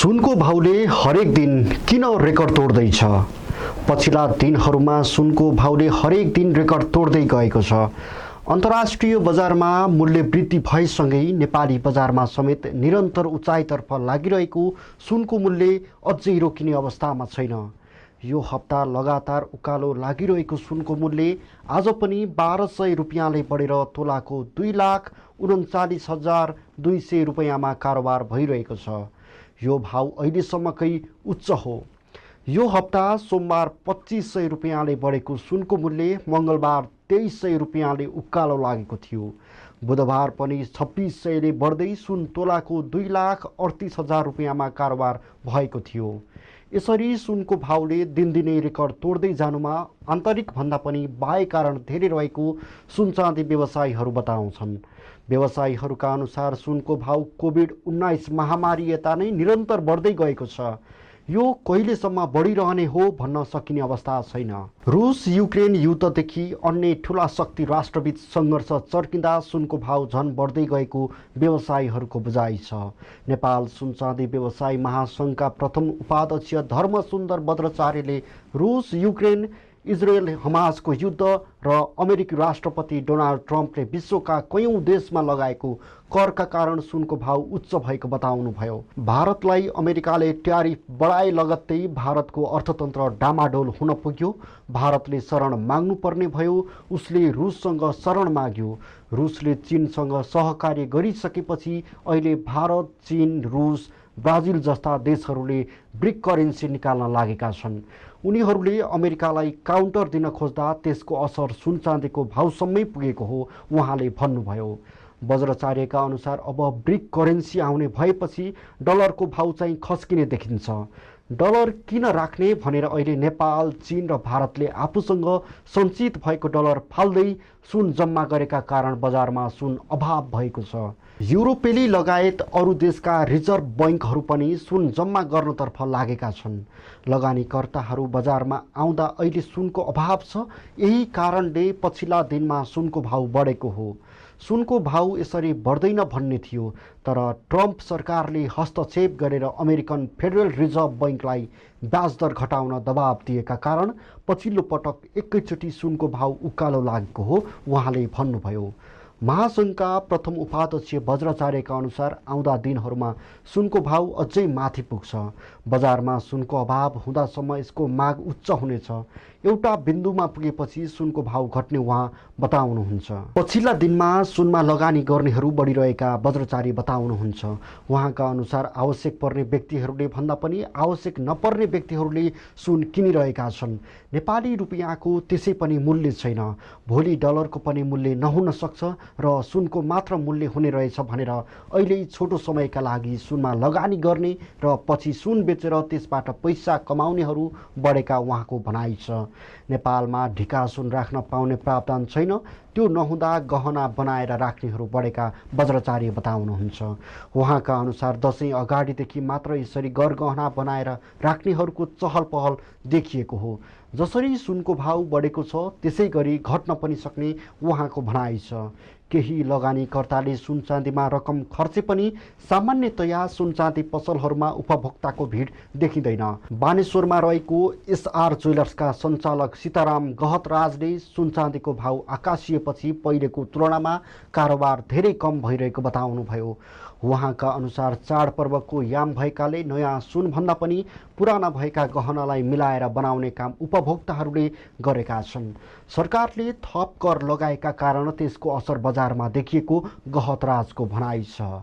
सुनको भाउले हरेक दिन किन रेकर्ड तोड्दैछ? पछिल्ला दिनहरूमा सुनको भाउले हरेक दिन रेकर्ड तोड्दै गएको छ। अन्तर्राष्ट्रिय बजारमा मूल्य वृद्धि भएसँगै नेपाली बजारमा समेत निरन्तर उचाइतर्फ लागिरहेको सुनको मूल्य अझै रोकिने अवस्थामा छैन। यो हप्ता लगातार उकालो लागिरहेको सुनको मूल्य आज पनि 1200 रुपियाँले बढेर तोलाको 2,39,200 रुपियाँमा कारोबार भइरहेको छ। यो भाव अहिलेसम्मकै उच्च हो। यो हप्ता सोमबार 2500 रुपियाँले बढेको सुनको मूल्य मङ्गलबार 2300 रुपियाँले उकालो लागेको थियो। बुधबार पनि 2600ले बढ्दै सुन तोलाको 2,38,000 रुपियाँमा कारोबार भएको थियो। यसरी सुनको भावले दिनदिनै रेकर्ड तोड्दै जानुमा आन्तरिक भन्दा पनि बाह्य कारण धेरै रहेको सुन चाँदी व्यवसायीहरू बताउँछन्। व्यवसायीहरूका अनुसार सुनको भाव कोभिड-19 महामारी यता नै निरन्तर बढ्दै गएको छ। यो कहिलेसम्म बढिरहने हो भन्न सकिने अवस्था छैन। रुस युक्रेन युद्धदेखि अन्य ठुला शक्ति राष्ट्रबीच सङ्घर्ष चर्किँदा सुनको भाव झन बढ्दै गएको व्यवसायीहरूको बुझाइ छ। नेपाल सुन चाँदी व्यवसायी महासङ्घका प्रथम उपाध्यक्ष धर्मसुन्दर भद्राचार्यले रुस युक्रेन इजरायल हमासको युद्ध र अमेरिकी राष्ट्रपति डोनाल्ड ट्रम्पले विश्वका कयौं देशमा लगाएको करका कारण सुनको भाव उच्च भएको बताउनुभयो। भारतलाई अमेरिकाले ट्यारिफ बढाए लगत्तै भारतको अर्थतन्त्र डामाडोल हुन पुग्यो। भारतले शरण माग्नुपर्ने भयो। उसले रुससँग शरण माग्यो। रुसले चीनसँग सहकार्य गरिसकेपछि अहिले भारत, चीन, रुस, ब्राजिल जस्ता देशहरूले ब्रिक करेन्सी निकाल्न लागेका छन्। उनीहरूले अमेरिकालाई काउन्टर दिन खोज्दा त्यसको असर सुन चाँदीको भावसम्मै पुगेको हो उहाँले भन्नुभयो। वज्राचार्यका अनुसार अब ब्रिक करेन्सी आउने भएपछि डलरको भाव चाहिँ खस्किने देखिन्छ। डलर किन राख्ने भनेर अहिले नेपाल, चीन र भारतले आफूसँग सञ्चित भएको डलर फाल्दै सुन जम्मा गरेका कारण बजारमा सुन अभाव भएको छ। युरोपेली लगायत अरू देशका रिजर्भ बैङ्कहरू पनि सुन जम्मा गर्नतर्फ लागेका छन्। लगानीकर्ताहरू बजारमा आउँदा अहिले सुनको अभाव छ। यही कारणले पछिल्ला दिनमा सुनको भाव बढेको हो। सुनको भाव यसरी बढ्दैन भन्ने थियो, तर ट्रम्प सरकारले हस्तक्षेप गरेर अमेरिकन फेडरल रिजर्भ बैङ्कलाई ब्याज दर घटाउन दबाब दिएका कारण पछिल्लो पटक एकैचोटि सुनको भाव उकालो लागेको हो उहाँले भन्नुभयो। महासङ्घका प्रथम उपाध्यक्ष वज्राचार्यका अनुसार आउँदा दिनहरूमा सुनको भाव अझै माथि पुग्छ। बजारमा सुनको अभाव हुँदासम्म यसको माग उच्च हुनेछ। एउटा बिन्दुमा पुगेपछि सुनको भाव घट्ने उहाँ बताउनुहुन्छ। पछिल्ला दिनमा सुनमा लगानी गर्नेहरू बढिरहेका वज्राचार्य बताउनुहुन्छ। उहाँका अनुसार आवश्यक पर्ने व्यक्तिहरूले भन्दा पनि आवश्यक नपर्ने व्यक्तिहरूले सुन किनिरहेका छन्। नेपाली रुपियाँको त्यसै पनि मूल्य छैन। भोलि डलरको पनि मूल्य नहुन सक्छ र सुनको मात्र मूल्य हुने रहेछ भनेर अहिले छोटो समयका लागि सुनमा लगानी गर्ने र पछि सुन बेचेर त्यसबाट पैसा कमाउनेहरू बढेका उहाँको भनाइ छ। नेपालमा ढिका सुन राख्न पाउने प्रावधान छैन। त्यो नहुँदा गहना बनाएर राख्नेहरू बढेका वज्राचार्य बताउनुहुन्छ। उहाँका अनुसार दसैँ अगाडिदेखि मात्र यसरी गरगहना बनाएर राख्नेहरूको चहल पहल देखिएको हो। जसरी सुनको भाव बढेको छ त्यसै गरी घट्न पनि सक्ने उहाँको भनाइ छ। केही लगानीकर्ताले सुन चाँदीमा रकम खर्चे पनि सामान्यतया सुन चाँदी पसलहरूमा उपभोक्ताको भिड देखिँदैन। बानेश्वरमा रहेको एसआर ज्वेलर्सका सञ्चालक सीताराम गहतराजले सुन चाँदीको भाव आकाशिएपछि पहिलेको तुलनामा कारोबार धेरै कम भइरहेको बताउनुभयो। उहाँका अनुसार चाडपर्वको याम भएकाले नयाँ सुनभन्दा पनि पुराना भएका गहनालाई मिलाएर बनाउने काम उपभोक्ताहरूले गरेका छन्। सरकारले थप कर लगाएका कारण त्यसको असर बजारमा देखिएको गहतराजको भनाइ छ।